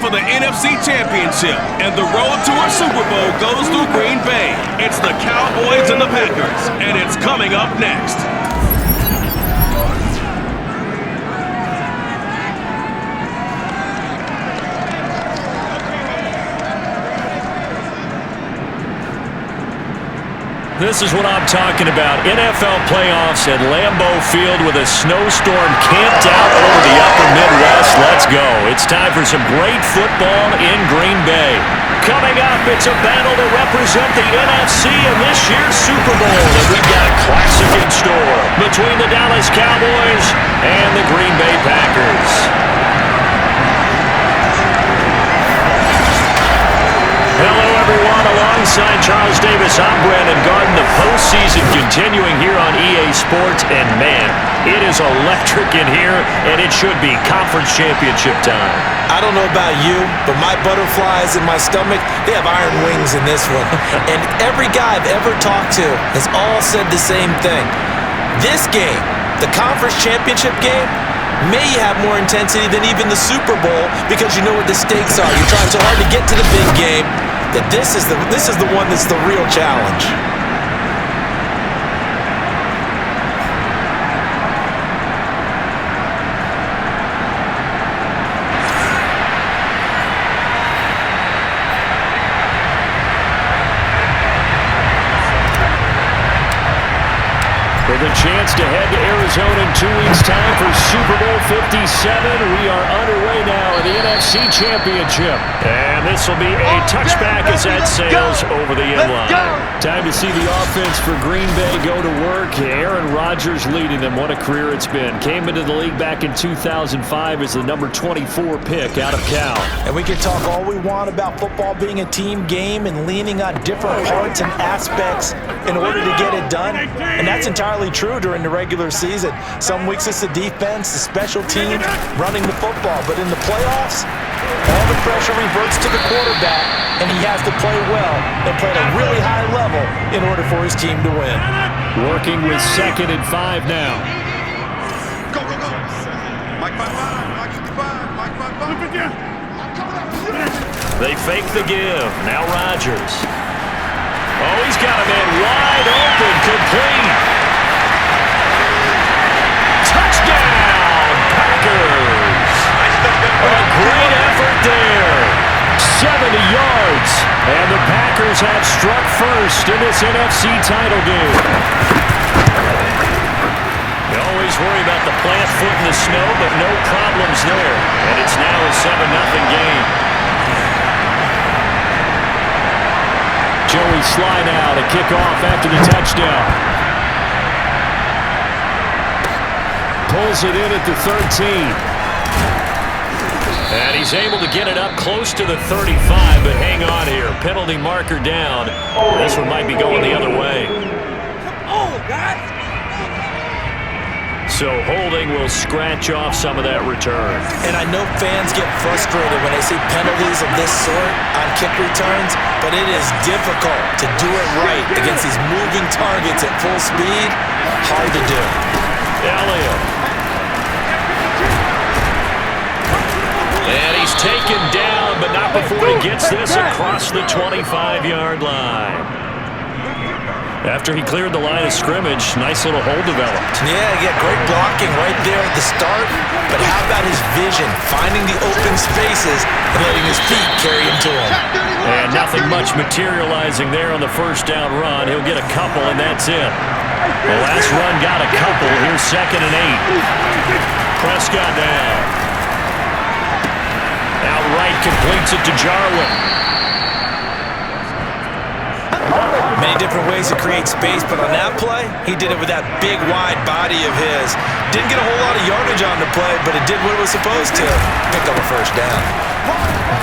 for the NFC Championship, and the road to a Super Bowl goes through Green Bay. It's the Cowboys and the Packers, and it's coming up next. This is what I'm talking about. NFL playoffs at Lambeau Field with a snowstorm camped out over the upper Midwest. Let's go. It's time for some great football in Green Bay. Coming up, it's a battle to represent the NFC in this year's Super Bowl. And we've got a classic in store between the Dallas Cowboys and the Green Bay Packers. Hello, everyone. Alongside Charles Davis, I'm Brandon Garden. The postseason continuing here on EA Sports. And, man, it is electric in here, and it should be conference championship time. I don't know about you, but my butterflies in my stomach, they have iron wings in this one. And every guy I've ever talked to has all said the same thing. This game, the conference championship game, may have more intensity than even the Super Bowl because you know what the stakes are. You're trying so hard to get to the big game that this is the one that's the real challenge. With a chance to head to Arizona in 2 weeks' time for Super Bowl 57. We are underway now in the NFC Championship. And this will be a touchback as that sails over the inline. Time to see the offense for Green Bay go to work. Aaron Rodgers leading them. What a career it's been. Came into the league back in 2005 as the number 24 pick out of Cal. And we can talk all we want about football being a team game and leaning on different parts and aspects in order to get it done. And that's entirely true during the regular season. Some weeks it's the defense, the special teams, running the football. But in the playoffs, all the pressure reverts to the quarterback, and he has to play well and play at a really high level in order for his team to win. Working with 2nd and 5 now. Go, go, go. Mike 5-5, Mike 55, Mike 5-5. They fake the give. Now Rodgers. Oh, he's got a man wide open, complete. Touchdown, Packers. A great effort there. 70 yards. And the Packers have struck first in this NFC title game. You always worry about the plant foot in the snow, but no problems there. And it's now a 7-0 game. Joey Sly now to kick off after the touchdown. Pulls it in at the 13. And he's able to get it up close to the 35, but hang on here. Penalty marker down. This one might be going the other way. So holding will scratch off some of that return. And I know fans get frustrated when they see penalties of this sort on kick returns, but it is difficult to do it right against these moving targets at full speed. Hard to do. Elliott. And he's taken down, but not before he gets this across the 25-yard line. After he cleared the line of scrimmage, nice little hole developed. Yeah, great blocking right there at the start. But how about his vision, finding the open spaces and letting his feet carry him to him? And nothing much materializing there on the first down run. He'll get a couple, and that's it. The last run got a couple. Here's 2nd and 8. Prescott down. Outright completes it to Jarwin. Many different ways to create space, but on that play, he did it with that big, wide body of his. Didn't get a whole lot of yardage on the play, but it did what it was supposed to. Pick up a first down.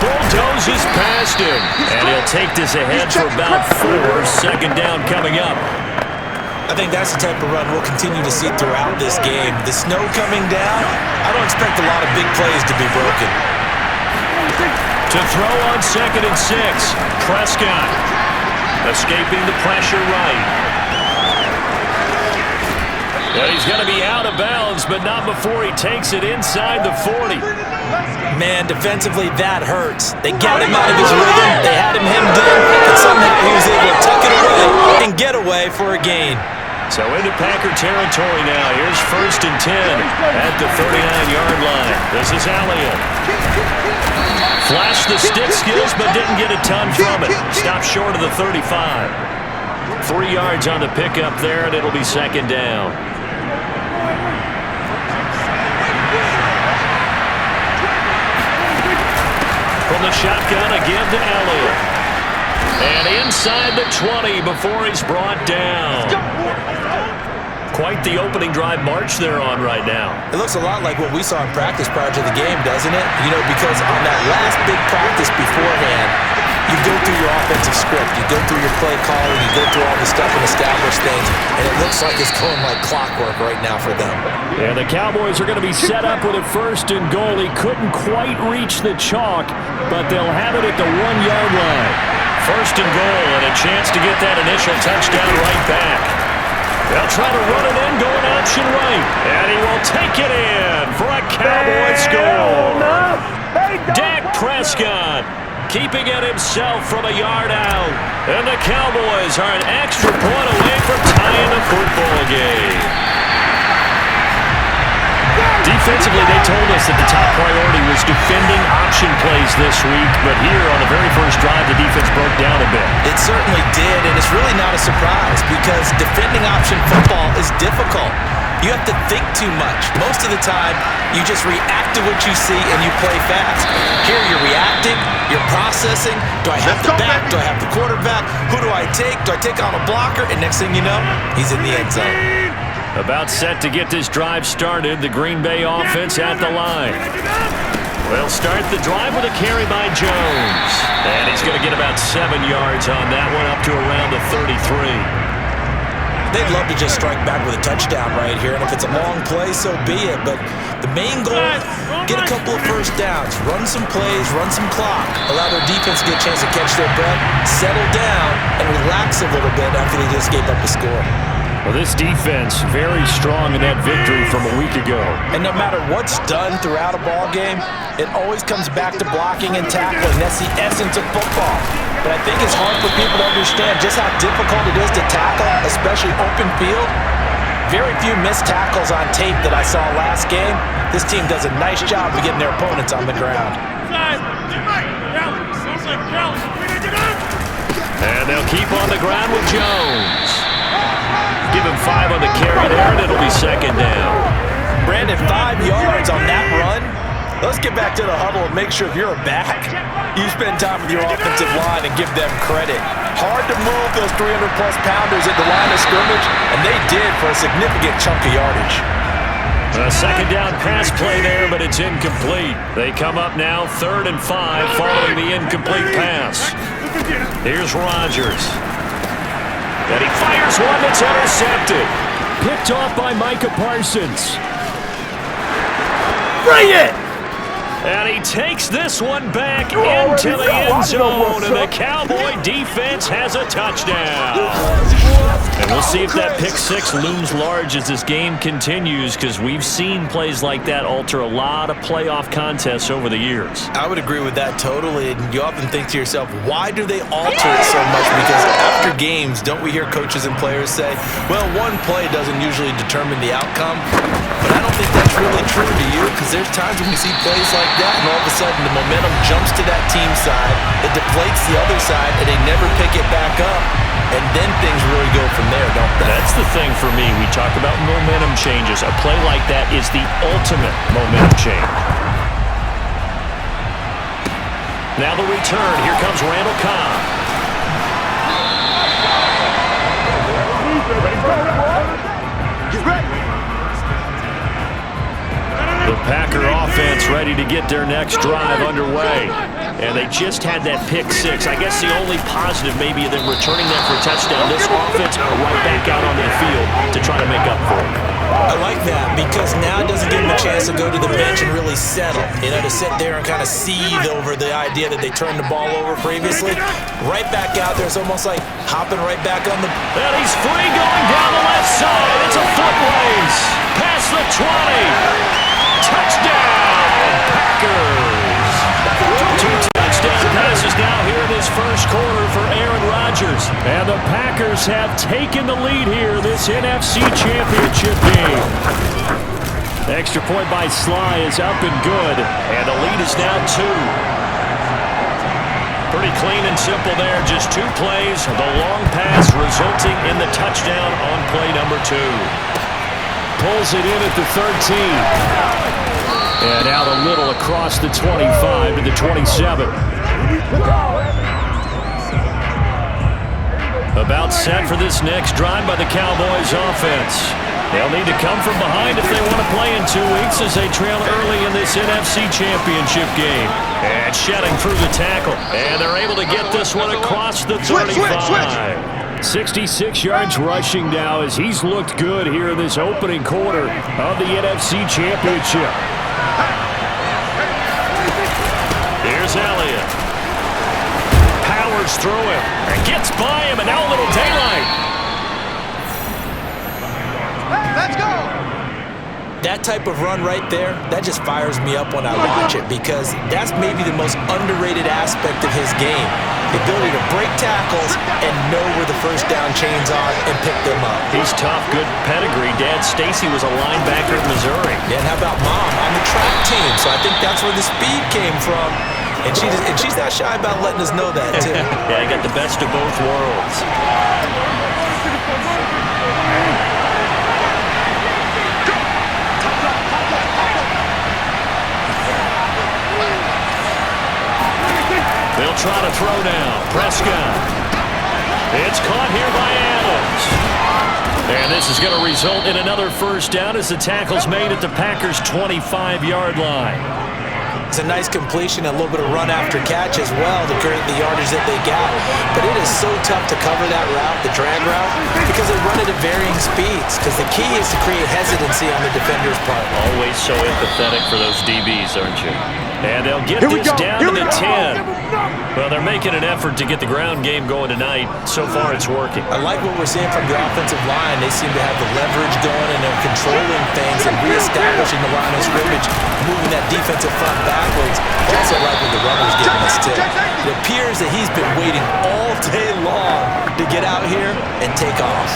Bulldozes past him, and he'll take this ahead for about 4. 2nd down coming up. I think that's the type of run we'll continue to see throughout this game. The snow coming down, I don't expect a lot of big plays to be broken. To throw on 2nd and 6, Prescott escaping the pressure right. And he's going to be out of bounds, but not before he takes it inside the 40. Man, defensively, that hurts. They got him out of his rhythm. They had him hemmed in, and somehow he was able to tuck it away and get away for a gain. So into Packer territory now. Here's 1st and 10 at the 39-yard line. This is Elliott. Flashed the stick skills, but didn't get a ton from it. Stopped short of the 35. 3 yards on the pickup there, and it'll be 2nd down. From the shotgun, again to Elliott. And inside the 20 before he's brought down. Quite the opening drive march they're on right now. It looks a lot like what we saw in practice prior to the game, doesn't it? You know, because on that last big practice beforehand, you go through your offensive script, you go through your play calling, you go through all the stuff and establish things, and it looks like it's going like clockwork right now for them. And the Cowboys are going to be set up with a 1st and goal. He couldn't quite reach the chalk, but they'll have it at the 1-yard line. 1st and goal, and a chance to get that initial touchdown right back. They'll try to run it in, going option right. And he will take it in for a Cowboy score. Dak Prescott keeping it himself from a yard out. And the Cowboys are an extra point away from tying the football game. Defensively, they told us that the top priority was defending option plays this week, but here on the very first drive, the defense broke down a bit. It certainly did, and it's really not a surprise because defending option football is difficult. You have to think too much. Most of the time, you just react to what you see and you play fast. Here, you're reacting, you're processing. Do I have the back? Do I have the quarterback? Who do I take? Do I take on a blocker? And next thing you know, he's in the end zone. About set to get this drive started, the Green Bay offense at the line. They'll start the drive with a carry by Jones. And he's going to get about 7 yards on that one, up to around the 33. They'd love to just strike back with a touchdown right here, and if it's a long play, so be it. But the main goal, get a couple of first downs, run some plays, run some clock, allow their defense to get a chance to catch their breath, settle down, and relax a little bit after they just gave up a score. Well, this defense very strong in that victory from a week ago. And no matter what's done throughout a ball game, it always comes back to blocking and tackling. That's the essence of football. But I think it's hard for people to understand just how difficult it is to tackle, especially open field. Very few missed tackles on tape that I saw last game. This team does a nice job of getting their opponents on the ground. And they'll keep on the ground with Jones. Give him 5 on the carry there, and it'll be 2nd down. Brandon, 5 yards on that run. Let's get back to the huddle and make sure if you're a back, you spend time with your offensive line and give them credit. Hard to move those 300-plus pounders at the line of scrimmage, and they did for a significant chunk of yardage. A 2nd down pass play there, but it's incomplete. They come up now 3rd and 5 following the incomplete pass. Here's Rodgers. And he fires one that's intercepted. Picked off by Micah Parsons. Bring it! And he takes this one back into the end zone, and the Cowboy defense has a touchdown. And we'll see if that pick 6 looms large as this game continues, because we've seen plays like that alter a lot of playoff contests over the years. I would agree with that totally. And you often think to yourself, why do they alter it so much? Because after games, don't we hear coaches and players say, well, one play doesn't usually determine the outcome. But I don't think that's really true to you, because there's times when we see plays like that, and all of a sudden the momentum jumps to that team side, it deflates the other side, and they never pick it back up. And then things really go from there, don't they? That's the thing for me. We talk about momentum changes. A play like that is the ultimate momentum change. Now the return. Here comes Randall Cobb. The Packer offense ready to get their next drive underway. And they just had that pick 6. I guess the only positive maybe of them returning that for a touchdown. This offense are right back out on the field to try to make up for it. I like that because now it doesn't give them a chance to go to the bench and really settle. You know, to sit there and kind of seethe over the idea that they turned the ball over previously. Right back out there. It's almost like hopping right back on the... And he's free going down the left side. It's a foot race. 20. Touchdown, Packers. 2 touchdown passes now here in this first quarter for Aaron Rodgers. And the Packers have taken the lead here this NFC Championship game. Extra point by Sly is up and good. And the lead is now 2. Pretty clean and simple there. Just 2 plays. The long pass resulting in the touchdown on play number 2. Pulls it in at the 13. And out a little across the 25 to the 27. About set for this next drive by the Cowboys offense. They'll need to come from behind if they want to play in 2 weeks as they trail early in this NFC Championship game. And shedding through the tackle. And they're able to get this one across the 35. 66 yards rushing now as he's looked good here in this opening quarter of the NFC Championship. Here's Elliott. Powers through him and gets by him, and now a little daylight. Let's go! That type of run right there, that just fires me up when I watch it because that's maybe the most underrated aspect of his game. The ability to break tackles and know where the first down chains are and pick them up. He's tough, good pedigree. Dad Stacy was a linebacker in Missouri. Yeah, and how about Mom on the track team? So I think that's where the speed came from. And she's not shy about letting us know that, too. Yeah, I got the best of both worlds. They'll try to throw now. Prescott. It's caught here by Adams. And this is going to result in another first down as the tackle's made at the Packers' 25-yard line. It's a nice completion, a little bit of run after catch as well to create the yardage that they got. But it is so tough to cover that route, the drag route, because they run it at varying speeds. Because the key is to create hesitancy on the defender's part. Always so empathetic for those DBs, aren't you? And they'll get this down to the 10. Well, they're making an effort to get the ground game going tonight. So far, it's working. I like what we're seeing from the offensive line. They seem to have the leverage going, and they're controlling things and reestablishing the line of scrimmage, moving that defensive front backwards. I also like what the runner's giving us, too. It appears that he's been waiting all day long to get out here and take off.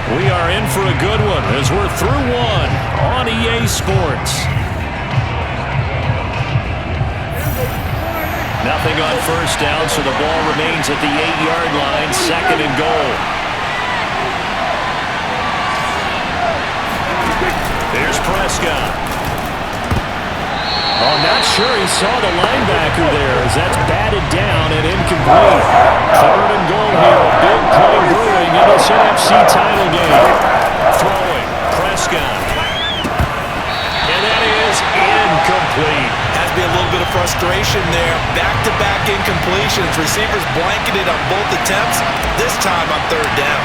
We are in for a good one as we're through one on EA Sports. Nothing on first down, so the ball remains at the 8-yard line, 2nd and goal. Here's Prescott. Oh, not sure he saw the linebacker there as that's batted down and incomplete. 3rd and goal here. Big play brewing in this NFC title game. Throwing. Prescott. And that is incomplete. Has to be a little bit of frustration there. Back-to-back incompletions. Receivers blanketed on both attempts. This time on 3rd down.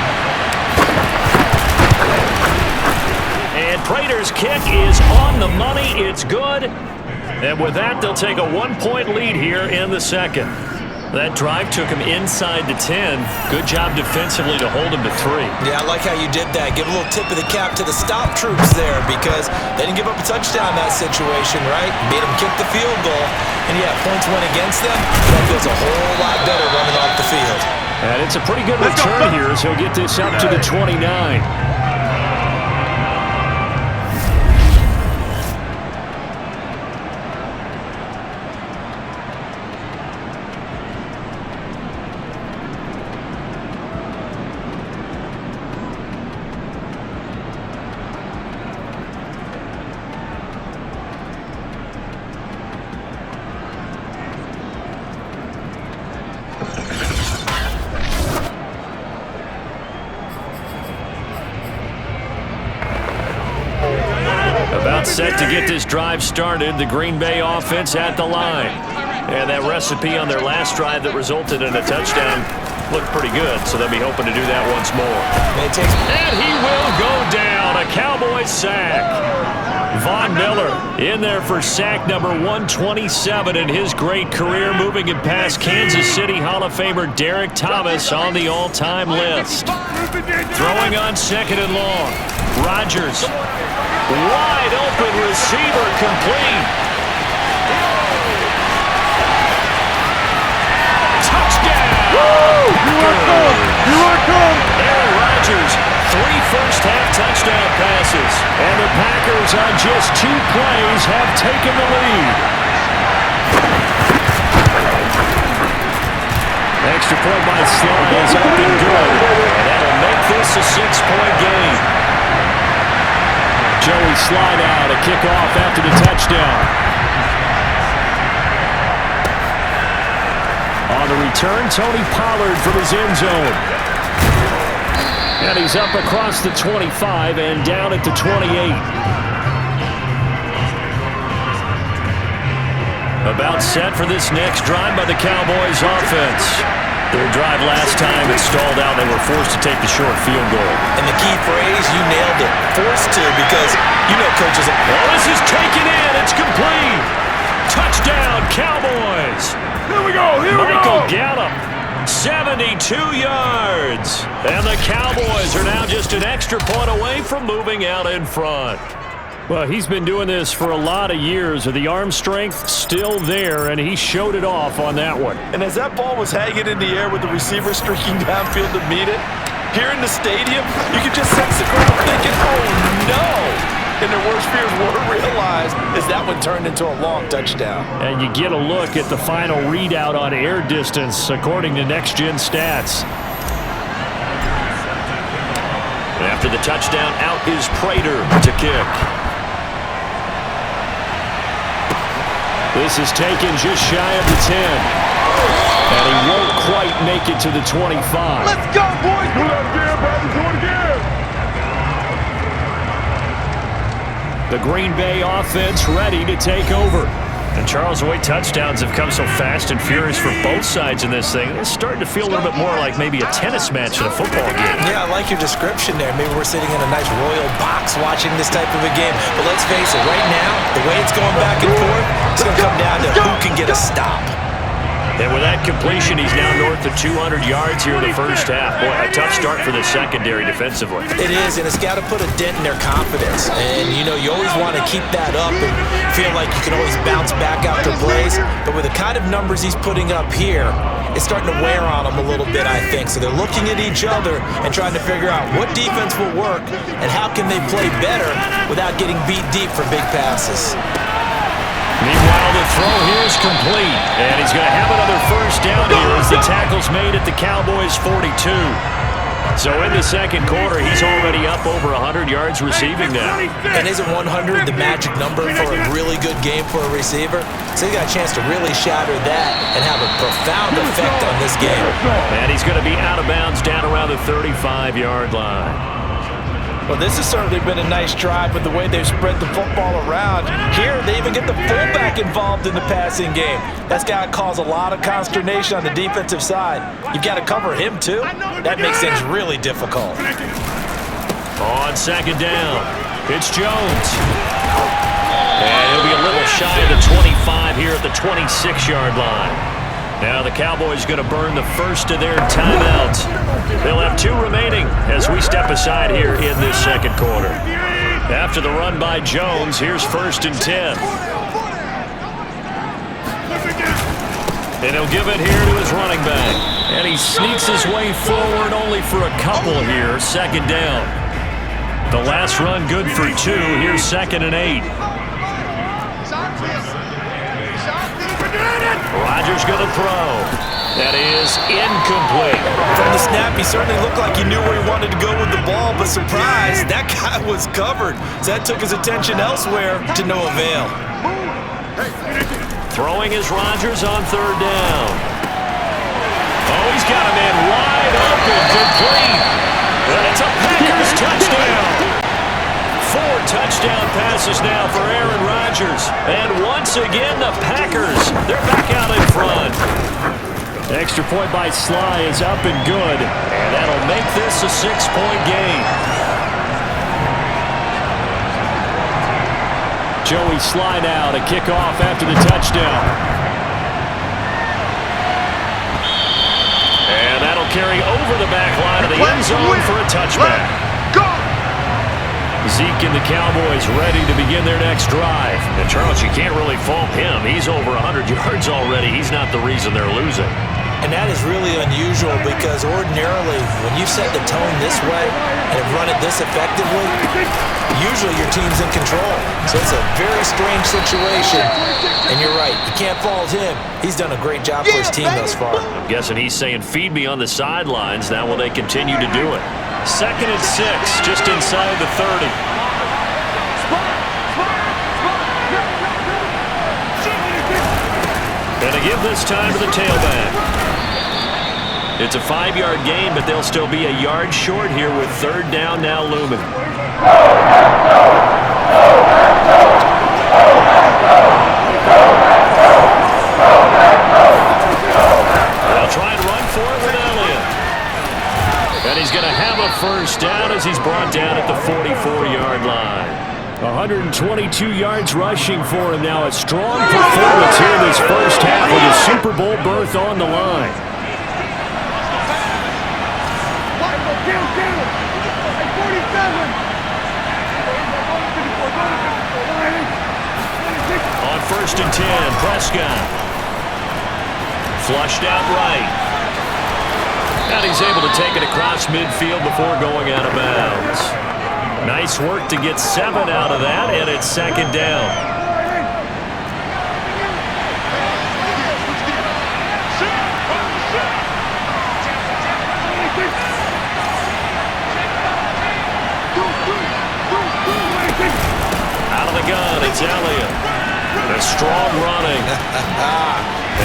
And Prater's kick is on the money. It's good. And with that, they'll take a 1-point lead here in the 2nd. That drive took him inside the 10. Good job defensively to hold him to 3. Yeah, I like how you did that. Give a little tip of the cap to the stop troops there because they didn't give up a touchdown in that situation, right? Made them kick the field goal. And yeah, points went against them. That feels a whole lot better running off the field. And it's a pretty good return here as he'll get this up to the 29. Set to get this drive started, the Green Bay offense at the line. And that recipe on their last drive that resulted in a touchdown looked pretty good, so they'll be hoping to do that once more. And he will go down, a Cowboys sack. Von Miller in there for sack number 127 in his great career, moving it past Kansas City Hall of Famer Derek Thomas on the all-time list. Throwing on 2nd and long. Rodgers, wide open receiver, complete. Touchdown! Woo! Here I come! Aaron Rodgers, 3 first-half touchdown passes. And the Packers on just 2 plays have taken the lead. Extra point by Sly is up and good. And that'll make this a 6-point game. Joey Sly now to kick off after the touchdown. On the return, Tony Pollard from his end zone. And he's up across the 25 and down at the 28. About set for this next drive by the Cowboys offense. Their drive last time it stalled out. They were forced to take the short field goal. And the key phrase, you nailed it. Forced to, because you know coaches. Well, this is taken in. It's complete. Touchdown, Cowboys. Here we go! Michael Gallup, 72 yards. And the Cowboys are now just an extra point away from moving out in front. Well, he's been doing this for a lot of years. The arm strength still there, and he showed it off on that one. And as that ball was hanging in the air with the receiver streaking downfield to meet it, here in the stadium, you could just sense the crowd thinking, oh no! And their worst fears were realized as that one turned into a long touchdown. And you get a look at the final readout on air distance according to NeXT stats. After the touchdown, out is Prater to kick. This is taken just shy of the 10. And he won't quite make it to the 25. Let's go, boys! Do it again, baby! Do it again! The Green Bay offense ready to take over. And Charles, the way touchdowns have come so fast and furious for both sides in this thing, it's starting to feel a little bit more like maybe a tennis match in a football game. Yeah, I like your description there. Maybe we're sitting in a nice royal box watching this type of a game. But let's face it, right now, the way it's going back and forth, it's going to come down to who can get a stop. And with that completion, he's now north of 200 yards here in the first half. Boy, a tough start for the secondary defensively. It is, and it's got to put a dent in their confidence. And, you know, you always want to keep that up and feel like you can always bounce back after plays. But with the kind of numbers he's putting up here, it's starting to wear on them a little bit, I think. So they're looking at each other and trying to figure out what defense will work and how can they play better without getting beat deep for big passes. Meanwhile, the throw here is complete, and he's going to have another first down here as the tackle's made at the Cowboys' 42. So in the second quarter, he's already up over 100 yards receiving now. And isn't 100 the magic number for a really good game for a receiver? So he got a chance to really shatter that and have a profound effect on this game. And he's going to be out of bounds down around the 35-yard line. Well, this has certainly been a nice drive with the way they've spread the football around. Here, they even get the fullback involved in the passing game. That's got to cause a lot of consternation on the defensive side. You've got to cover him, too. That makes things really difficult. On second down, it's Jones. And he'll be a little shy of the 25 here at the 26-yard line. Now the Cowboys going to burn the first of their timeouts. They'll have 2 remaining as we step aside here in this second quarter. After the run by Jones, here's 1st and 10. And he'll give it here to his running back. And he sneaks his way forward only for a couple here. 2nd down. The last run good for 2. Here's 2nd and 8. Rodgers going to throw. That is incomplete. From the snap, he certainly looked like he knew where he wanted to go with the ball, but surprise, that guy was covered. So that took his attention elsewhere to no avail. Throwing is Rodgers on 3rd down. Oh, he's got a man wide open, complete. And it's a Packers touchdown. 4 touchdown passes now for Aaron Rodgers. And once again, the Packers, they're back out in front. Extra point by Sly is up and good. And that'll make this a 6-point game. Joey Sly now to kick off after the touchdown. And that'll carry over the back line of the end zone for a touchback. Zeke and the Cowboys ready to begin their next drive. And Charles, you can't really fault him. He's over 100 yards already. He's not the reason they're losing. And that is really unusual because ordinarily when you set the tone this way and have run it this effectively, usually your team's in control. So it's a very strange situation. And you're right, you can't fault him. He's done a great job for his team thus far. I'm guessing he's saying, feed me on the sidelines. Now will they continue to do it? 2nd and 6, just inside the 30. And to give this time to the tailback. It's a 5-yard gain, but they'll still be a yard short here with 3rd down now looming. They'll try and run for it with Elliott. And he's going to have a 1st down as he's brought down at the 44-yard line. 122 yards rushing for him now. A strong performance here in this first half with a Super Bowl berth on the line. On 1st and 10, Prescott. Flushed out right. And he's able to take it across midfield before going out of bounds. Nice work to get 7 out of that, and it's 2nd down. Out of the gun, it's Elliott. A strong running.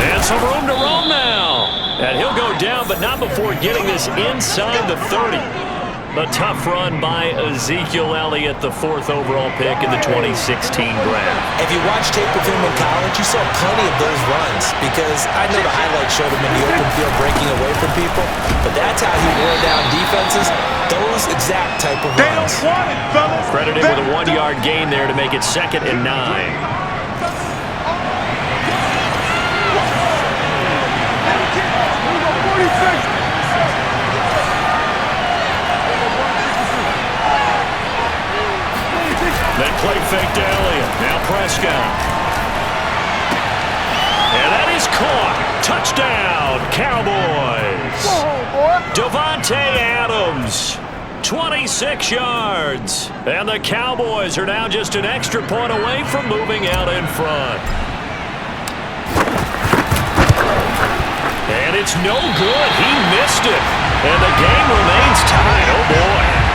And some room to roam now. And he'll go down, but not before getting this inside the 30. A tough run by Ezekiel Elliott, the 4th overall pick in the 2016 draft. If you watch tape of him in college, you saw plenty of those runs because I know the highlights showed him in the open field breaking away from people, but that's how he wore down defenses, those exact type of runs. They don't want it, fellas. Credited with a 1-yard gain there to make it 2nd and 9. That play fake to Elliott. Now Prescott. And that is caught. Touchdown, Cowboys. Davante Adams, 26 yards. And the Cowboys are now just an extra point away from moving out in front. And it's no good. He missed it. And the game remains tied. Oh, boy.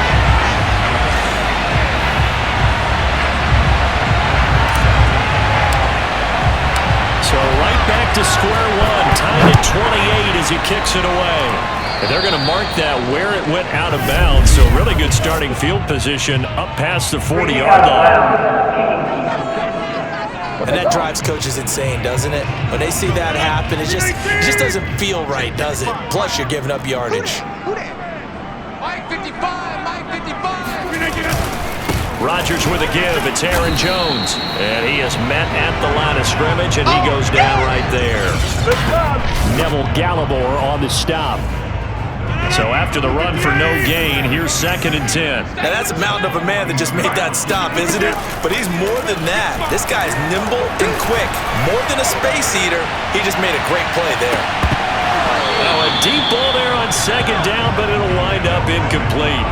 So right back to square one, tied at 28 as he kicks it away. And they're going to mark that where it went out of bounds. So really good starting field position up past the 40-yard line. And that drives coaches insane, doesn't it? When they see that happen, it just doesn't feel right, does it? Plus, you're giving up yardage. Mike 55, Mike 55. Rodgers with a give. It's Aaron Jones. And he is met at the line of scrimmage, and he goes down right there. Neville Gallimore on the stop. So after the run for no gain, here's 2nd and 10. Now that's a mountain of a man that just made that stop, isn't it? But he's more than that. This guy's nimble and quick. More than a space eater, he just made a great play there. Well, a deep ball there on 2nd down, but it'll wind up incomplete.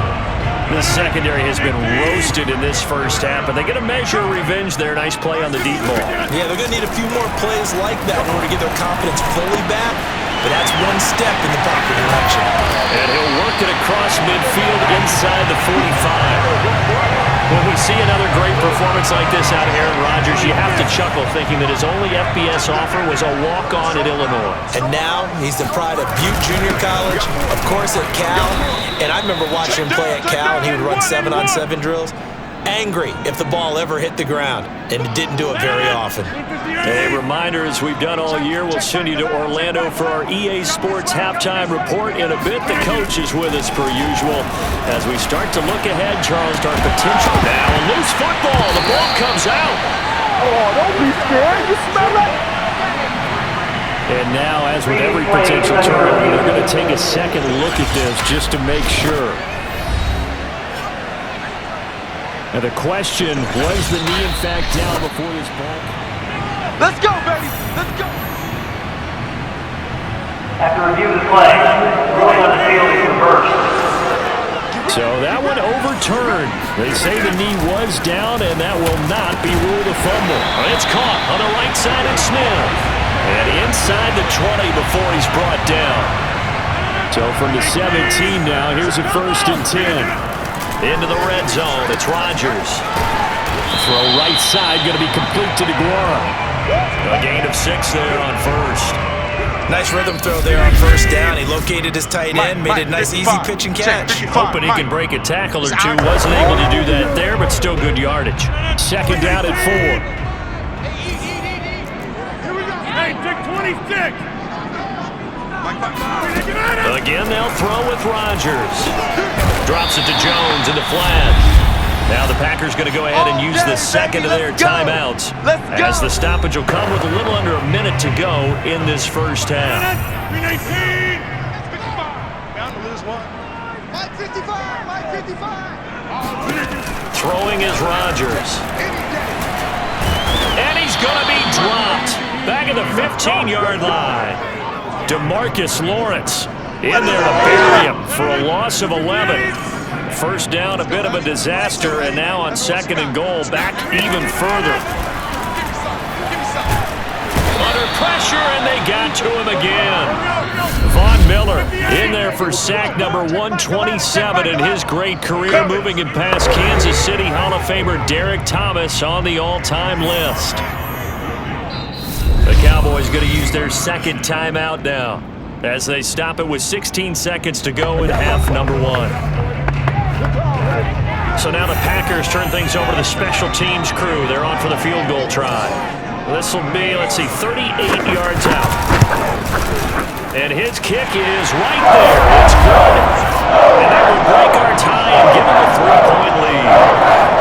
The secondary has been roasted in this first half, but they get a measure of revenge there. Nice play on the deep ball. Yeah, they're going to need a few more plays like that in order to get their confidence fully back, but that's one step in the proper direction. And he'll work it across midfield inside the 45. When we see another great performance like this out of Aaron Rodgers, you have to chuckle thinking that his only FBS offer was a walk-on at Illinois. And now he's the pride of Butte Junior College, of course at Cal. And I remember watching him play at Cal, and he would run 7-on-7 drills. angry if the ball ever hit the ground, and it didn't do it very often. A reminder, as we've done all year, we'll send you to Orlando for our EA Sports halftime report. In a bit, the coach is with us per usual. As we start to look ahead, Charles, to our potential. Now a loose football. The ball comes out. Oh, don't be scared. You smell it? And now, as with every potential turnover, they're going to take a second look at this just to make sure. Now the question, was the knee in fact down before this ball? Let's go, baby. Let's go. After review of the play, ruling on the field is reversed. So that one overturned. They say the knee was down, and that will not be ruled a fumble. It's caught on the right side of Smith. And inside the 20 before he's brought down. So from the 17 now, here's a 1st and 10. Into the red zone, it's Rodgers. Throw right side, going to be complete to DeGuara. A gain of 6 there on 1st. Nice rhythm throw there on 1st down. He located his tight end, made it a nice, easy pitch and catch. Hoping he can break a tackle or two. Wasn't able to do that there, but still good yardage. 2nd down at 4. Hey, take 26. Again, they'll throw with Rodgers. Drops it to Jones in the flat. Now the Packers going to go ahead and use the second of their timeouts. As the stoppage will come with a little under a minute to go in this first half. Throwing is Rodgers. And he's going to be dropped. Back at the 15-yard line. DeMarcus Lawrence in there to bury him for a loss of 11. 1st down, a bit of a disaster, and now on 2nd and goal, back even further. Under pressure, and they got to him again. Von Miller in there for sack number 127 in his great career, moving him past Kansas City Hall of Famer Derek Thomas on the all-time list. The Cowboys going to use their 2nd timeout now as they stop it with 16 seconds to go in half number 1. So now the Packers turn things over to the special teams crew. They're on for the field goal try. This will be, let's see, 38 yards out. And his kick is right there. It's good. And that will break our tie and give them a 3-point lead.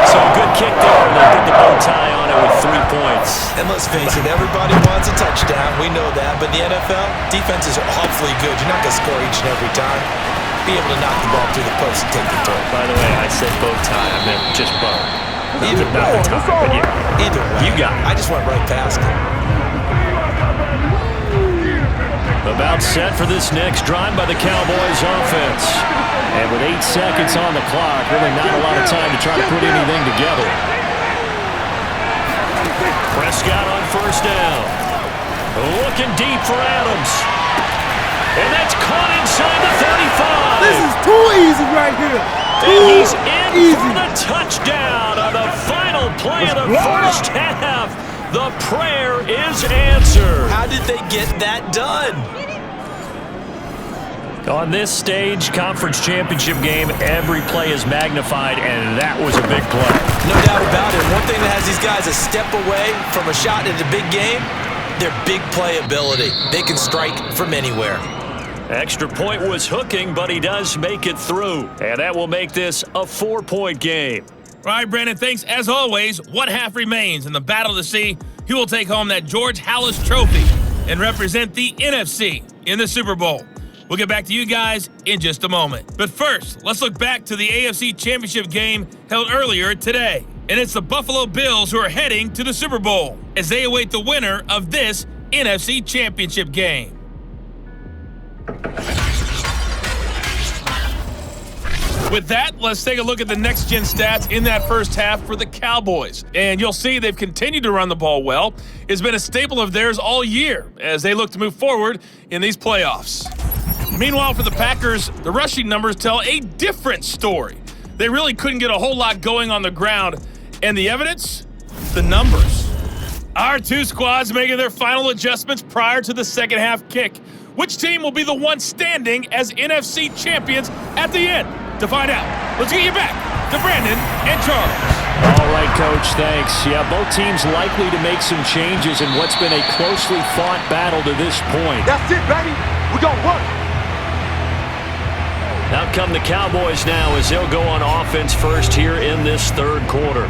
So a good kick there, and they put the bow tie on it with 3 points. And let's face it, everybody wants a touchdown. We know that. But in the NFL, defenses are awfully good. You're not going to score each and every time. Be able to knock the ball through the post and take the throw. By the way, I said bow tie. I meant just bow. Either not the tie, but yeah. Either way. You got it. I just went right past it. About set for this next drive by the Cowboys offense. And with 8 seconds on the clock, really not a lot of time to try to put anything together. Prescott on 1st down. Looking deep for Adams. And that's caught inside the 35. This is too easy right here. And he's in for the touchdown on the final play of the first half. The prayer is answered. How did they get that done? On this stage, conference championship game, every play is magnified, and that was a big play. No doubt about it. One thing that has these guys a step away from a shot in the big game, their big playability. They can strike from anywhere. Extra point was hooking, but he does make it through. And that will make this a 4-point game. All right, Brandon, thanks. As always, what half remains in the Battle of the Sea? He will take home that George Halas Trophy and represent the NFC in the Super Bowl. We'll get back to you guys in just a moment. But first, let's look back to the AFC Championship game held earlier today. And it's the Buffalo Bills who are heading to the Super Bowl as they await the winner of this NFC Championship game. With that, let's take a look at the next-gen stats in that first half for the Cowboys. And you'll see they've continued to run the ball well. It's been a staple of theirs all year as they look to move forward in these playoffs. Meanwhile, for the Packers, the rushing numbers tell a different story. They really couldn't get a whole lot going on the ground. And the evidence? The numbers. Our two squads making their final adjustments prior to the second half kick. Which team will be the one standing as NFC champions at the end? To find out, let's get you back to Brandon and Charles. All right, Coach, thanks. Yeah, both teams likely to make some changes in what's been a closely fought battle to this point. That's it, baby. We gonna work. Out come the Cowboys now as they'll go on offense first here in this third quarter.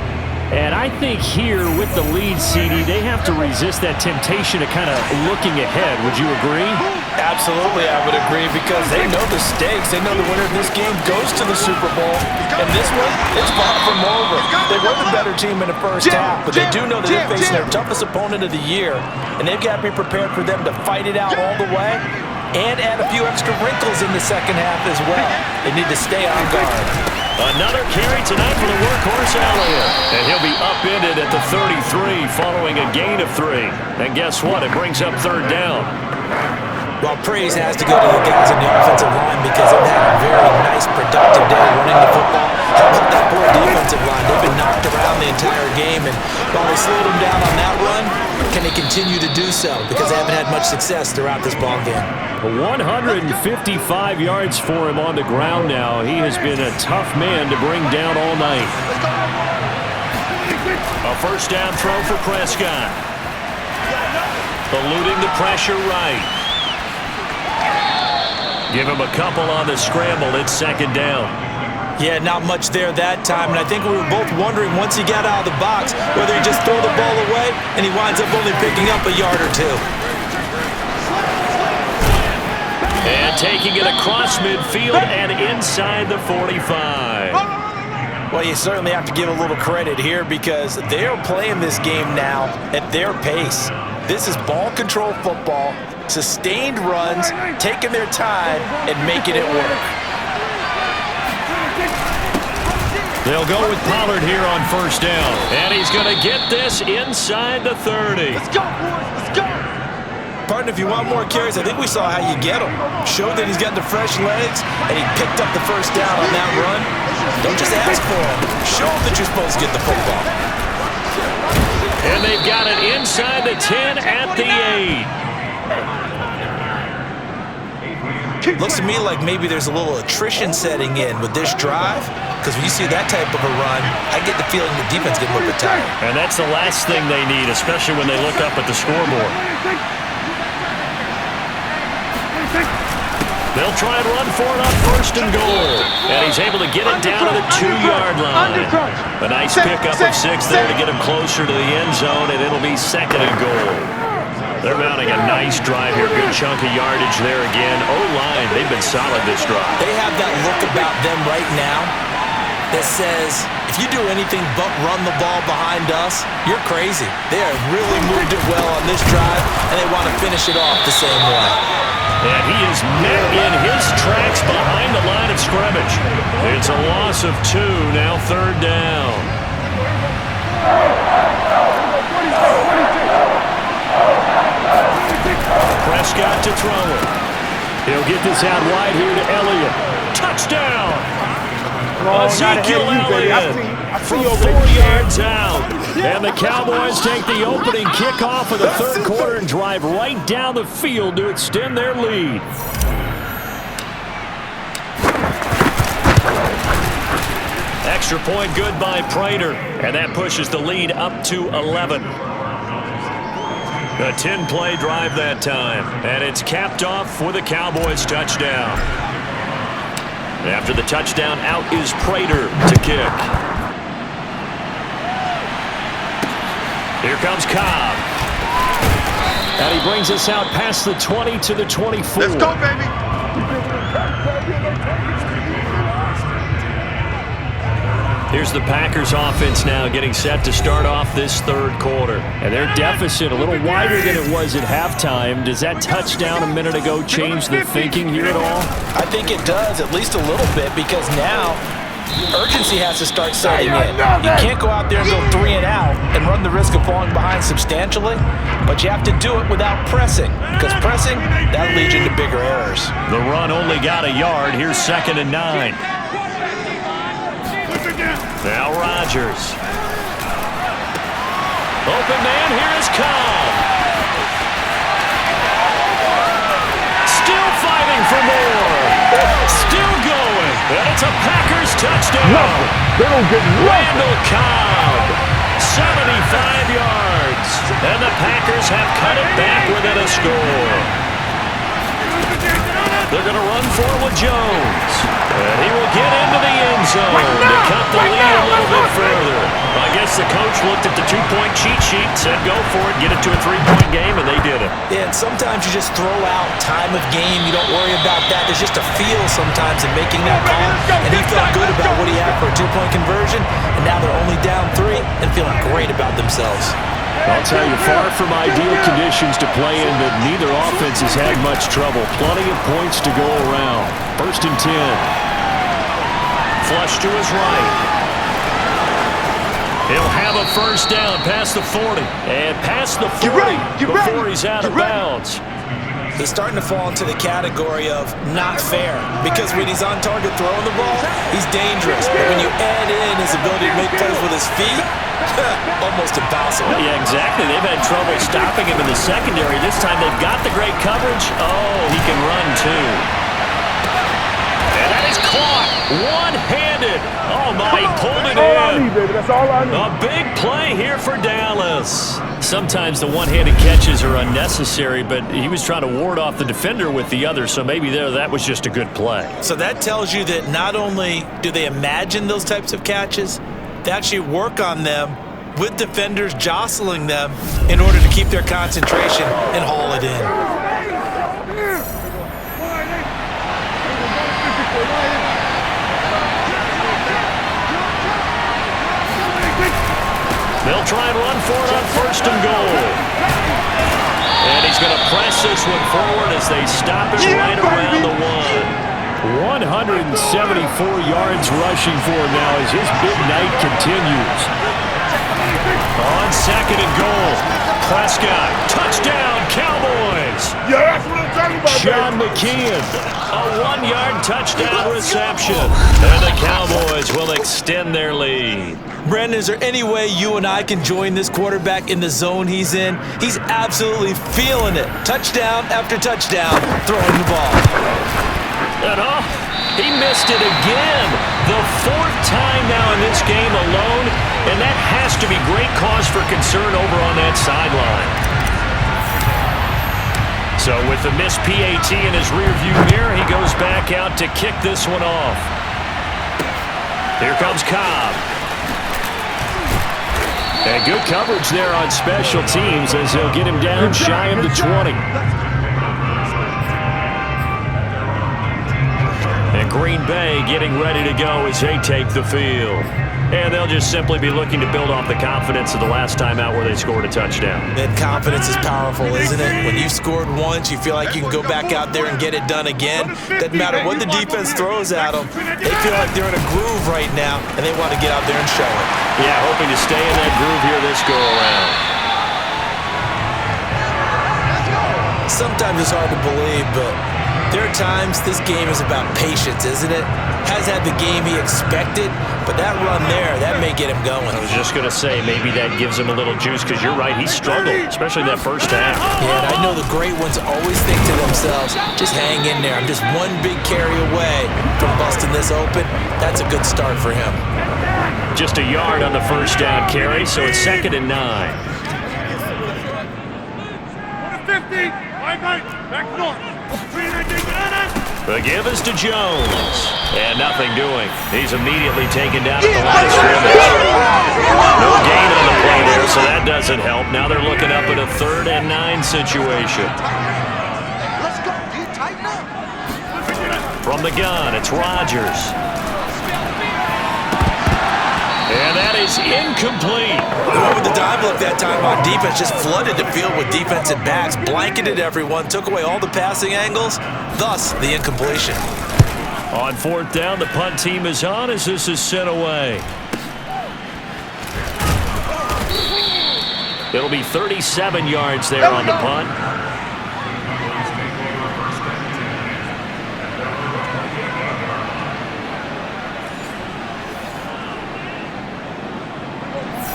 And I think here with the lead, CD, they have to resist that temptation of kind of looking ahead. Would you agree? Absolutely, I would agree, because they know the stakes. They know the winner of this game goes to the Super Bowl. And this one, it's far from over. They were the better team in the first half, but they do know that they're facing their toughest opponent of the year, and they've got to be prepared for them to fight it out all the way and add a few extra wrinkles in the second half as well. They need to stay on guard. Another carry tonight for the workhorse Elliott. And he'll be upended at the 33 following a gain of 3. And guess what? It brings up third down. Well, praise has to go to the guys on the offensive line because they've had a very nice, productive day running the football. How about that poor defensive line? They've been knocked around the entire game, and while they slowed them down on that run, can they continue to do so? Because they haven't had much success throughout this ball game. 155 yards for him on the ground now. He has been a tough man to bring down all night. A first down throw for Prescott. Eluding the pressure right. Give him a couple on the scramble. It's second down. Yeah, not much there that time, and I think we were both wondering once he got out of the box whether he just throw the ball away and he winds up only picking up a yard or two. And taking it across midfield and inside the 45. Well, you certainly have to give a little credit here because they are playing this game now at their pace. This is ball control football, sustained runs, taking their time, and making it work. They'll go with Pollard here on first down. And he's going to get this inside the 30. Let's go, boys. Let's go. Partner, if you want more carries, I think we saw how you get them. Showed that he's got the fresh legs, and he picked up the first down on that run. Don't just ask for him. Show him that you're supposed to get the football. And they've got it inside the 10 at the 8. Looks to me like maybe there's a little attrition setting in with this drive, because when you see that type of a run, I get the feeling the defense getting a little bit tired. And that's the last thing they need, especially when they look up at the scoreboard. They'll try and run for it on first and goal. And he's able to get it down to the 2-yard line. A nice pickup of 6 there to get him closer to the end zone, and it'll be second and goal. They're mounting a nice drive here. Good chunk of yardage there again. O-line, they've been solid this drive. They have that look about them right now that says, if you do anything but run the ball behind us, you're crazy. They have really moved it well on this drive, and they want to finish it off the same way. And he is met in his tracks behind the line of scrimmage. It's a loss of 2, now third down. Prescott to throw it. He'll get this out wide here to Elliott. Touchdown! Ezekiel Elliott from 4 yards out. And the Cowboys take the opening kickoff of the third quarter and drive right down the field to extend their lead. Extra point good by PlAYed, and that pushes the lead up to 11. A 10-play drive that time, and it's capped off with a Cowboys touchdown. After the touchdown, out is PlAYed to kick. Here comes Cobb. And he brings us out past the 20 to the 24. Let's go, baby. Here's the Packers offense now getting set to start off this third quarter. And their deficit a little wider than it was at halftime. Does that touchdown a minute ago change the thinking here at all? I think it does, at least a little bit, because now urgency has to start setting in. You can't go out there and go 3 and out and run the risk of falling behind substantially, but you have to do it without pressing, because pressing, that'll lead you into bigger errors. The run only got a yard. Here's 2nd and 9. Now Rodgers. Open man, here is Cobb. Still fighting for more. Still going. And it's a Packers touchdown. They don't get nothing. Randall Cobb, 75 yards. And the Packers have cut it back within a score. They're going to run forward with Jones. And he will get into the end zone to cut the lead a little bit further. I guess the coach looked at the two-point cheat sheet, said go for it, get it to a three-point game, and they did it. Yeah, and sometimes you just throw out time of game. You don't worry about that. There's just a feel sometimes in making that call. And he felt good about what he had for a two-point conversion. And now they're only down 3 and feeling great about themselves. I'll tell you, far from ideal conditions to play in, but neither offense has had much trouble. Plenty of points to go around. 1st and 10. Flush to his right. He'll have a first down past the 40. And past the 40 before he's out of bounds. He's starting to fall into the category of not fair, because when he's on target throwing the ball, he's dangerous. But when you add in his ability to make plays with his feet, almost impossible. Yeah, exactly. They've had trouble stopping him in the secondary. This time they've got the great coverage. Oh, he can run too. And that is caught one-handed. Oh, my, he pulled it That's all I in. need, baby. That's all I need. A big play here for Dallas. Sometimes the one-handed catches are unnecessary, but he was trying to ward off the defender with the other, so maybe that was just a good play. So that tells you that not only do they imagine those types of catches, they actually work on them with defenders jostling them in order to keep their concentration and haul it in. They'll try and run for it on 1st and goal. And he's going to press this one forward as they stop it right around the 1. 174 yards rushing for him now as his big night continues. On 2nd and goal, Prescott, touchdown, Cowboys. Yeah, that's what I'm talking about, John baby. McKeon, a 1-yard touchdown reception. And the Cowboys will extend their lead. Brandon, is there any way you and I can join this quarterback in the zone he's in? He's absolutely feeling it. Touchdown after touchdown, throwing the ball. And oh, he missed it again. The 4th time now in this game alone, and that has to be great cause for concern over on that sideline. So with the missed PAT in his rearview mirror, he goes back out to kick this one off. Here comes Cobb. And good coverage there on special teams as they'll get him down shy of the 20. And Green Bay getting ready to go as they take the field. And they'll just simply be looking to build off the confidence of the last time out where they scored a touchdown. That confidence is powerful, isn't it? When you've scored once, you feel like you can go back out there and get it done again. Doesn't matter what the defense throws at them. They feel like they're in a groove right now, and they want to get out there and show it. Yeah, hoping to stay in that groove here this go-around. Sometimes it's hard to believe, but there are times this game is about patience, isn't it? Has had the game he expected, but that run there, that may get him going. I was just going to say, maybe that gives him a little juice, because you're right, he struggled, especially that first half. Yeah, and I know the great ones always think to themselves, just hang in there. I'm just one big carry away from busting this open. That's a good start for him. Just a yard on the first down carry, so it's 2nd and 9. 50. Back north. The give is to Jones. And nothing doing. He's immediately taken down at the line of scrimmage. No gain on the play there, so that doesn't help. Now they're looking up at a 3rd and 9 situation. Let's go. You tighten up. From the gun, it's Rodgers. And that is incomplete. They went with the dive look that time on defense, just flooded the field with defensive backs, blanketed everyone, took away all the passing angles, thus the incompletion. On 4th down, the punt team is on as this is sent away. It'll be 37 yards there on the punt.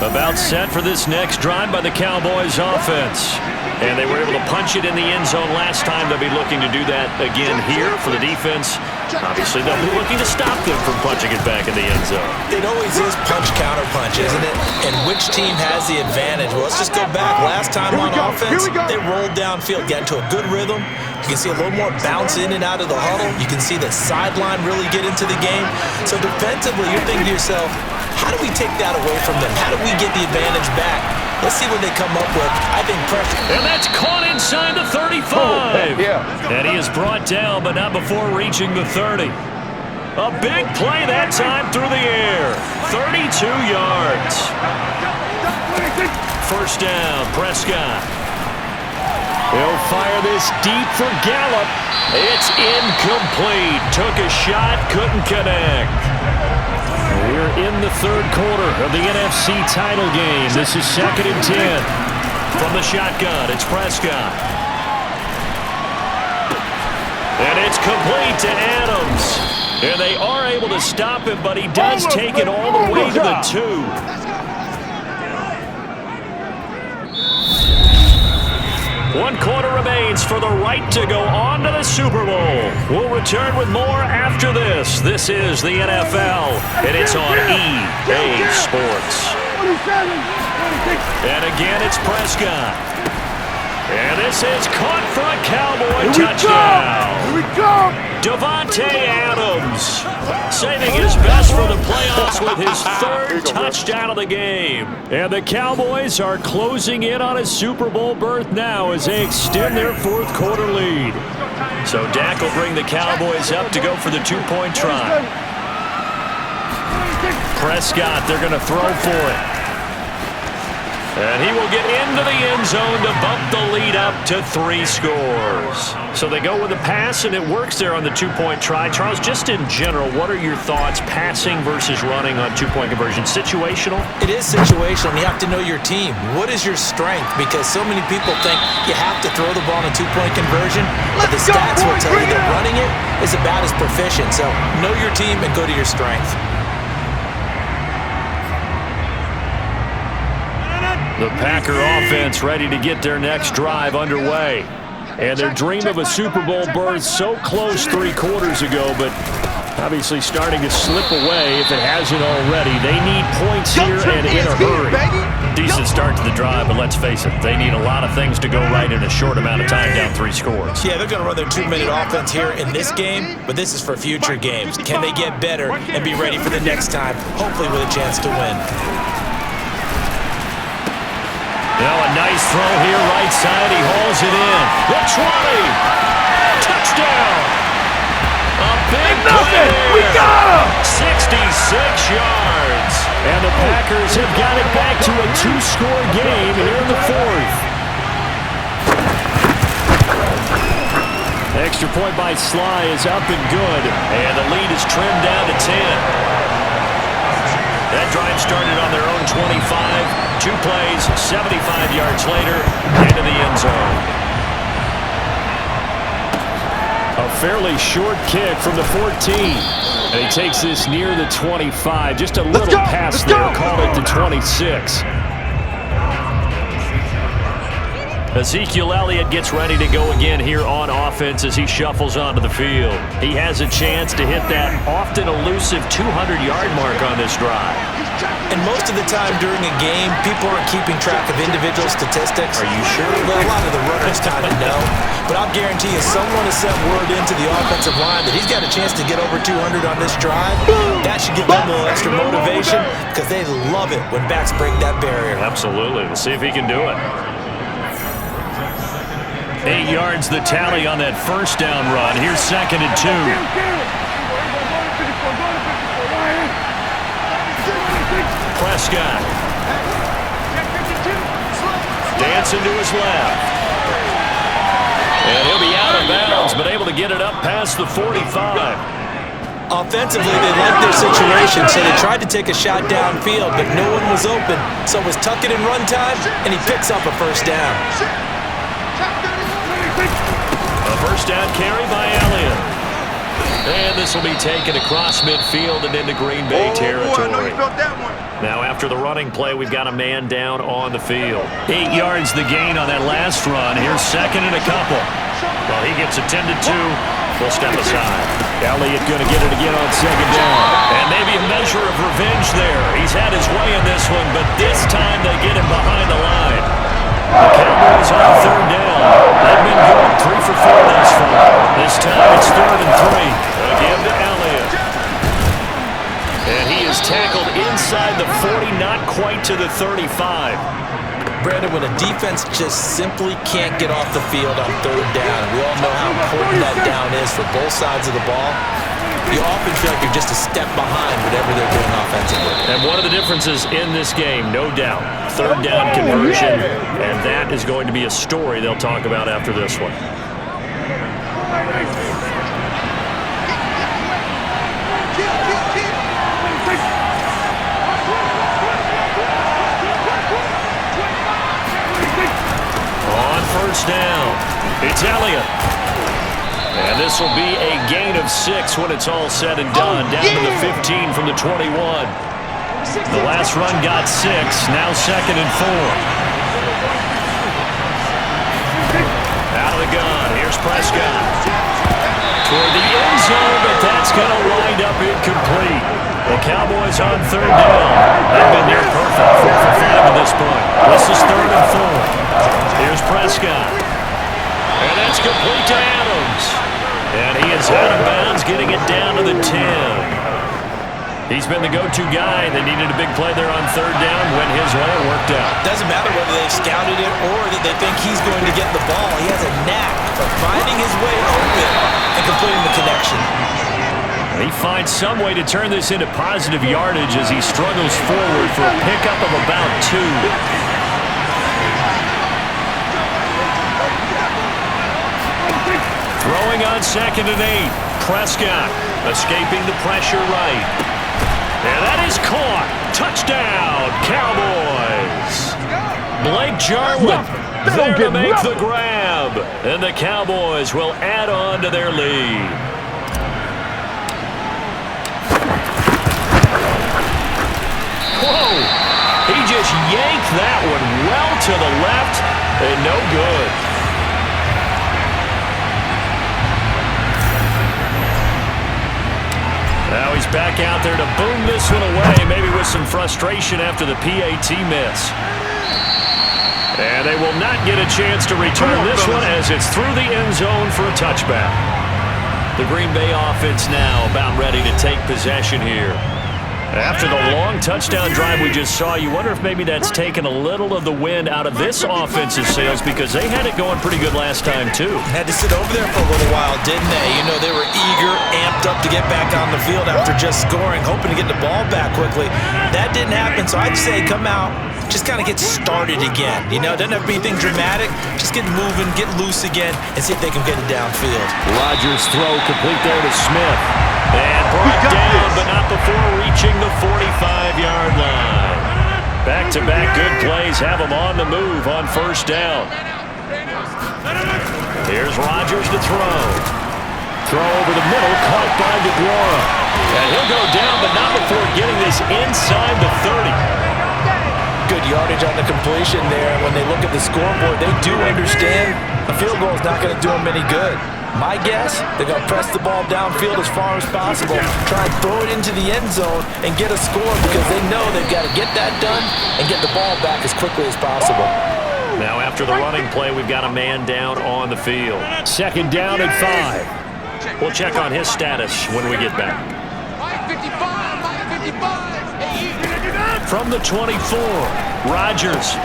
About set for this next drive by the Cowboys offense. And they were able to punch it in the end zone last time. They'll be looking to do that again here for the defense. Obviously, they'll be looking to stop them from punching it back in the end zone. It always is punch-counter-punch, isn't it? And which team has the advantage? Well, let's just go back. Last time on offense, they rolled downfield, got into a good rhythm. You can see a little more bounce in and out of the huddle. You can see the sideline really get into the game. So defensively, you're thinking to yourself, how do we take that away from them? How do we get the advantage back? Let's see what they come up with. I think pressure. And that's caught inside the 35. And he is brought down, but not before reaching the 30. A big play that time through the air. 32 yards. First down, Prescott. He'll fire this deep for Gallup. It's incomplete. Took a shot, couldn't connect. We're in the third quarter of the NFC title game. This is 2nd and 10. From the shotgun, it's Prescott. And it's complete to Adams. And they are able to stop him, but he does take it all the way to the 2. 1 quarter remains for the right to go on to the Super Bowl. We'll return with more after this. This is the NFL, and it's on EA Sports. And again, it's Prescott. And this is caught for a Cowboy touchdown. Here we go. Davante Adams saving his best for the playoffs with his 3rd touchdown of the game. And the Cowboys are closing in on a Super Bowl berth now as they extend their 4th quarter lead. So Dak will bring the Cowboys up to go for the 2-point try. Prescott, they're going to throw for it. And he will get into the end zone to bump the lead up to 3 scores. So they go with a pass, and it works there on the 2-point try. Charles, just in general, what are your thoughts passing versus running on 2-point conversion? Situational? It is situational. You have to know your team. What is your strength? Because so many people think you have to throw the ball in a 2-point conversion, but the stats will tell you that running it is about as proficient. So know your team and go to your strength. The Packer offense ready to get their next drive underway. And their dream of a Super Bowl berth so close 3 quarters ago, but obviously starting to slip away if it hasn't already. They need points here and in a hurry. Decent start to the drive, but let's face it, they need a lot of things to go right in a short amount of time down 3 scores. Yeah, they're going to run their 2-minute offense here in this game, but this is for future games. Can they get better and be ready for the next time, hopefully with a chance to win? Now a nice throw here, right side. He hauls it in. The 20. Touchdown. A big play. We got him. 66 yards. And the Packers have got it back to a 2-score game here in the 4th. Extra point by Sly is up and good. And the lead is trimmed down to 10. That drive started on their own 25. 2 plays, 75 yards later, into the end zone. A fairly short kick from the 14. And he takes this near the 25. Just a little pass there, called it the 26. Ezekiel Elliott gets ready to go again here on offense as he shuffles onto the field. He has a chance to hit that often elusive 200-yard mark on this drive. And most of the time during a game, people aren't keeping track of individual statistics. Are you sure? Well, a lot of the runners kind of know. But I'll guarantee you, someone has sent word into the offensive line that he's got a chance to get over 200 on this drive. That should give them a little extra motivation because they love it when backs break that barrier. Absolutely. We'll see if he can do it. 8 yards the tally on that first down run. Here's 2nd and 2. Prescott. Dancing to his left. And he'll be out of bounds, but able to get it up past the 45. Offensively, they liked their situation, so they tried to take a shot downfield, but no one was open. So it was tuck it in run time, and he picks up a first down. A first down carry by Elliott. And this will be taken across midfield and into Green Bay territory. I know you felt that one. Now after the running play, we've got a man down on the field. 8 yards the gain on that last run. Here's second and a couple. Well, he gets attended to. We'll step aside. Elliott going to get it again on second down. And maybe a measure of revenge there. He's had his way in this one, but this time they get him behind the line. The Cowboys on third down. They've been good. 3 for 4 thus far. This time it's 3rd and 3. Again to Elliott. And he is tackled inside the 40, not quite to the 35. Brandon, when a defense just simply can't get off the field on third down, we all know how important that down is for both sides of the ball, you often feel like you're just a step behind whatever they're doing offensively. And one of the differences in this game, no doubt, third down conversion, and that is going to be a story they'll talk about after this one. On first down, it's Elliott. And this will be a gain of 6 when it's all said and done. Down to the 15 from the 21. The last run got 6. Now 2nd and 4. Out of the gun. Here's Prescott. Toward the end zone, but that's going to wind up incomplete. The Cowboys on third down. They've been near perfect. 4 for 5 at this point. This is 3rd and 4. Here's Prescott. And that's complete to Adams. And he is out of bounds, getting it down to the 10. He's been the go-to guy. They needed a big play there on third down. Went his way. It worked out. Doesn't matter whether they've scouted it or that they think he's going to get the ball. He has a knack of finding his way open and completing the connection. He finds some way to turn this into positive yardage as he struggles forward for a pickup of about 2. Throwing on 2nd and 8. Prescott escaping the pressure right. And that is caught. Touchdown, Cowboys. Blake Jarwin there to make the grab. And the Cowboys will add on to their lead. Whoa. He just yanked that one well to the left and no good. Now he's back out there to boom this one away, maybe with some frustration after the PAT miss. And they will not get a chance to return this one as it's through the end zone for a touchback. The Green Bay offense now about ready to take possession here. After the long touchdown drive we just saw, you wonder if maybe that's taken a little of the wind out of this offensive sails because they had it going pretty good last time too. Had to sit over there for a little while, didn't they? You know, they were eager, amped up to get back on the field after just scoring, hoping to get the ball back quickly. That didn't happen, so I'd say come out, just kind of get started again. You know, it doesn't have to be anything dramatic. Just get moving, get loose again, and see if they can get it downfield. Rodgers' throw complete there to Smith. And brought down, but not before reaching the 45-yard line. Back-to-back good plays have them on the move on first down. Here's Rodgers to throw. Throw over the middle, caught by DeGuara. And he'll go down, but not before getting this inside the 30. Good yardage on the completion there. When they look at the scoreboard, they do understand a field goal is not going to do them any good. My guess, they're going to press the ball downfield as far as possible, try and throw it into the end zone and get a score because they know they've got to get that done and get the ball back as quickly as possible. Now after the running play, we've got a man down on the field. 2nd down and 5. We'll check on his status when we get back. From the 24, Rodgers.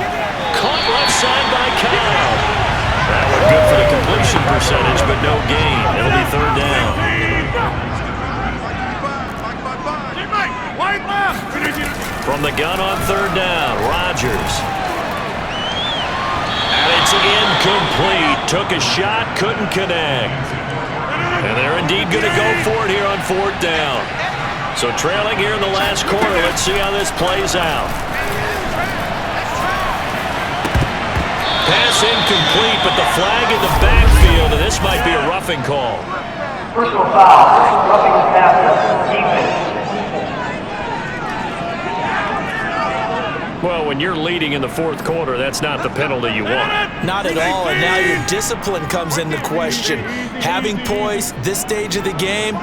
Caught left side by Kyle. That one good for the completion percentage, but no gain. It'll be 3rd down. From the gun on 3rd down, Rodgers. And it's incomplete. Took a shot, couldn't connect. And they're indeed going to go for it here on 4th down. So trailing here in the last quarter. Let's see how this plays out. Pass incomplete, but the flag in the backfield, and this might be a roughing call. Personal foul, roughing the passer, defense. Well, when you're leading in the fourth quarter, that's not the penalty you want. Not at all, and now your discipline comes into question. Having poise this stage of the game,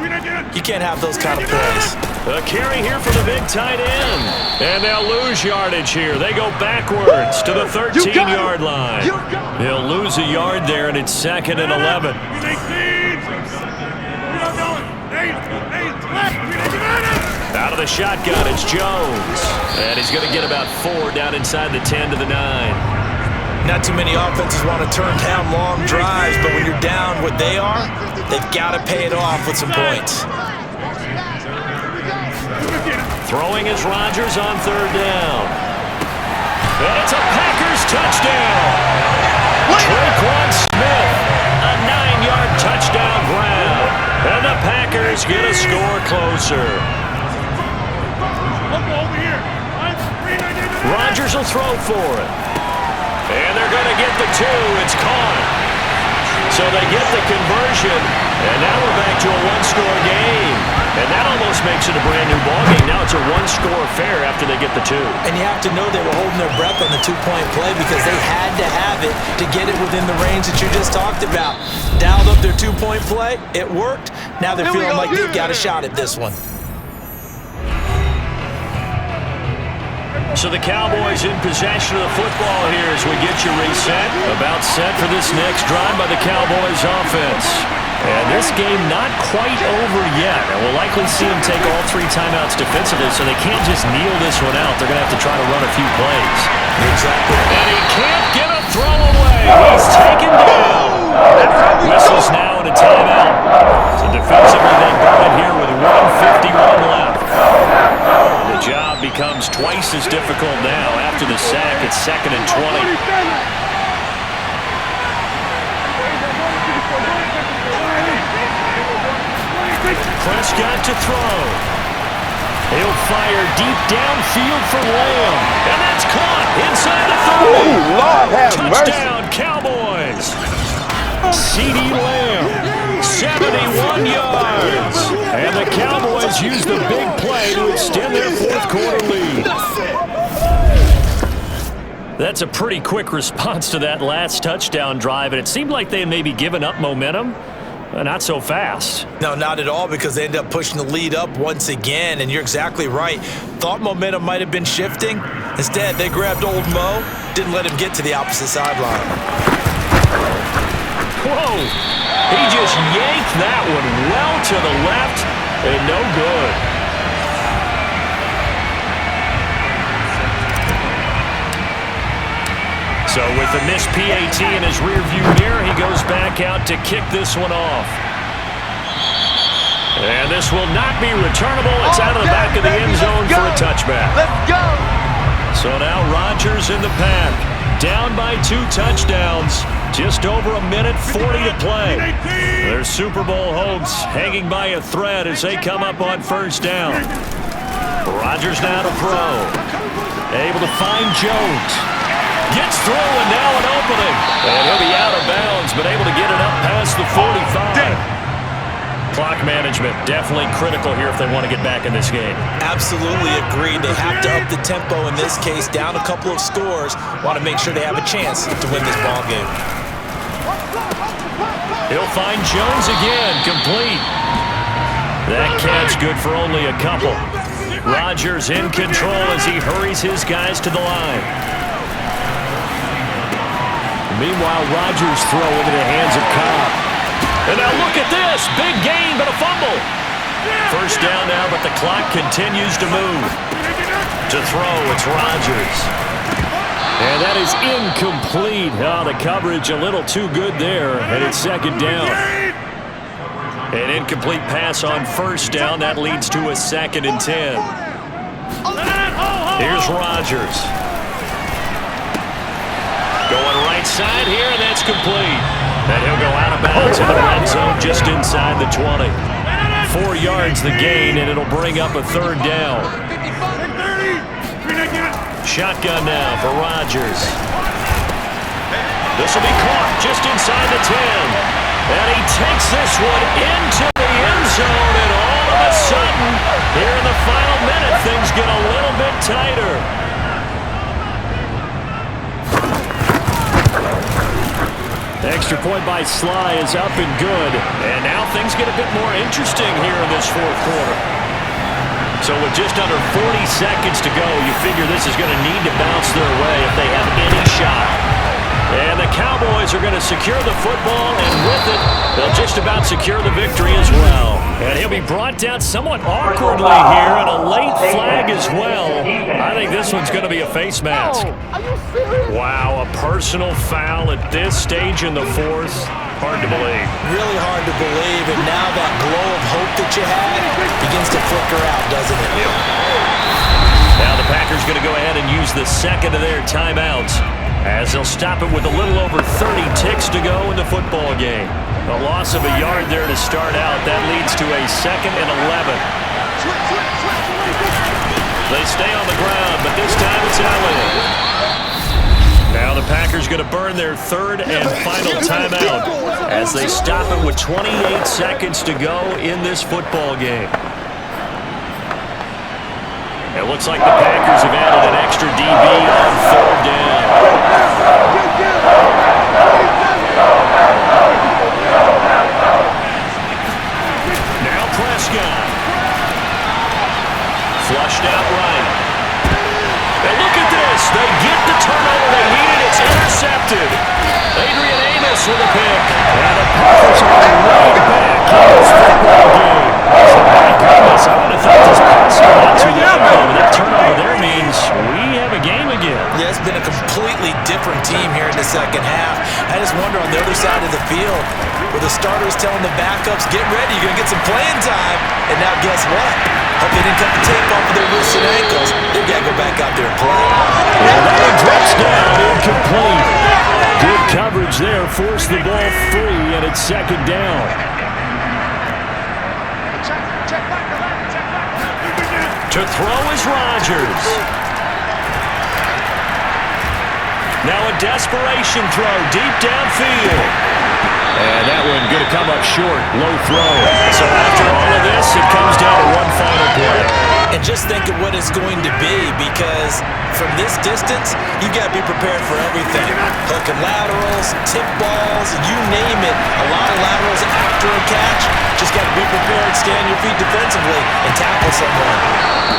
you can't have those kind of plays. A carry here for the big tight end. And they'll lose yardage here. They go backwards to the 13-yard line. They'll lose a yard there, and it's 2nd and 11. Out of the shotgun, it's Jones. And he's going to get about 4 down inside the 10 to the 9. Not too many offenses want to turn down long drives, but when you're down what they are, they've got to pay it off with some points. Throwing is Rodgers on 3rd down. And it's a Packers touchdown. Traquan Smith, a 9-yard touchdown grab. And the Packers get a score closer. Rodgers will throw for it. And they're going to get the 2. It's caught. So they get the conversion. And now we're back to a 1-score game. And that almost makes it a brand-new ballgame. Now it's a 1-score affair after they get the 2. And you have to know they were holding their breath on the 2-point play because they had to have it to get it within the range that you just talked about. Dialed up their 2-point play. It worked. Now they're feeling like they've got a shot at this one. So the Cowboys in possession of the football here as we get you reset. About set for this next drive by the Cowboys offense. And this game not quite over yet. And we'll likely see them take all 3 timeouts defensively, so they can't just kneel this one out. They're going to have to try to run a few plays. Exactly. And he can't get a throw away. He's taken down. Whistles now in a timeout. So defensively they got it here with 1:51 left. The job becomes twice as difficult now after the sack. It's 2nd and 20. Prescott to throw. He'll fire deep downfield for Lamb. And that's caught inside the 30. Ooh, Lord have Touchdown, Cowboys. CeeDee Lamb, 71 yards. And the Cowboys use the big play to extend their fourth quarter lead. That's a pretty quick response to that last touchdown drive, and it seemed like they had maybe given up momentum. Not so fast. No, not at all, because they ended up pushing the lead up once again, and you're exactly right. Thought momentum might have been shifting. Instead, they grabbed old Mo, didn't let him get to the opposite sideline. Whoa! He just yanked that one well to the left, and no good. So with the missed PAT in his rearview mirror, he goes back out to kick this one off. And this will not be returnable. It's out of the back of the end zone for a touchback. Let's go! So now Rodgers in the pack. Down by 2 touchdowns. Just over 1:40 to play. Their Super Bowl hopes hanging by a thread as they come up on 1st down. Rodgers now to throw. Able to find Jones. Gets through and now an opening. And he'll be out of bounds, but able to get it up past the 45. Clock management definitely critical here if they want to get back in this game. Absolutely agreed. They have to up the tempo in this case, down a couple of scores. Want to make sure they have a chance to win this ball game. He'll find Jones again, complete. That catch good for only a couple. Rodgers in control as he hurries his guys to the line. Meanwhile, Rodgers throw into the hands of Cobb. And now look at this. Big gain, but a fumble. 1st down now, but the clock continues to move. To throw, it's Rodgers. And that is incomplete. Oh, the coverage a little too good there, and it's 2nd down. An incomplete pass on 1st down. That leads to a 2nd and 10. Here's Rodgers. Going right side here, and that's complete. And he'll go out of bounds in the red zone just inside the 20. 4 yards the gain, and it'll bring up a 3rd down. Shotgun now for Rodgers. This will be caught just inside the 10. And he takes this one into the zone, and all of a sudden, here in the final minute, things get a little bit tighter. Extra point by Sly is up and good. And now things get a bit more interesting here in this fourth quarter. So with just under 40 seconds to go, you figure this is going to need to bounce their way if they have any shot. And the Cowboys are going to secure the football, and with it, they'll just about secure the victory as well. And he'll be brought down somewhat awkwardly here, and a late flag as well. I think this one's going to be a face mask. Wow, a personal foul at this stage in the fourth. Hard to believe. Really hard to believe, and now that glow of hope that you had begins to flicker out, doesn't it? Now the Packers going to go ahead and use the second of their timeouts, as they'll stop it with a little over 30 ticks to go in the football game. A loss of a yard there to start out. That leads to a 2nd and 11. They stay on the ground, but this time it's Elliott. Now the Packers going to burn their 3rd and final timeout as they stop it with 28 seconds to go in this football game. It looks like the Packers have added an extra DB on 3rd down. Now Prescott. Flushed out right. And look at this. They get the turnover they needed. It's intercepted. Adrian Amos with a pick. And the Packers are right back in this football game. So my goodness, I would have thought this possible not too long ago. That turnover there means we have a game again. Yeah, it's been a completely different team here in the second half. I just wonder on the other side of the field, where the starters telling the backups, get ready, you're going to get some playing time. And now guess what? Hope they didn't cut the tape off of their wrists and ankles. They've got to go back out there and play. And that one drops down, incomplete. Good coverage there, forced the ball free, and it's 2nd down. To throw is Rodgers. Now a desperation throw deep downfield. And that one going to come up short, low throw. So after all of this, it comes down to one final play. And just think of what it's going to be, because from this distance, you've got to be prepared for everything. Hook and laterals, tip balls, you name it. A lot of laterals after a catch. Just got to be prepared, stay on your feet defensively, and tackle someone.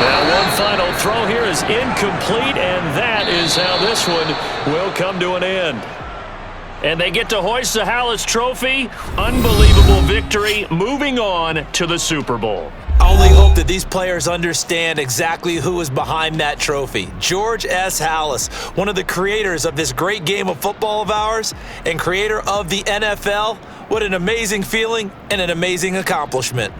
Now one final throw here is incomplete, and that is how this one will come to an end. And they get to hoist the Hallis Trophy. Unbelievable victory, moving on to the Super Bowl. I only hope that these players understand exactly who is behind that trophy. George S. Hallis, one of the creators of this great game of football of ours and creator of the NFL. What an amazing feeling and an amazing accomplishment.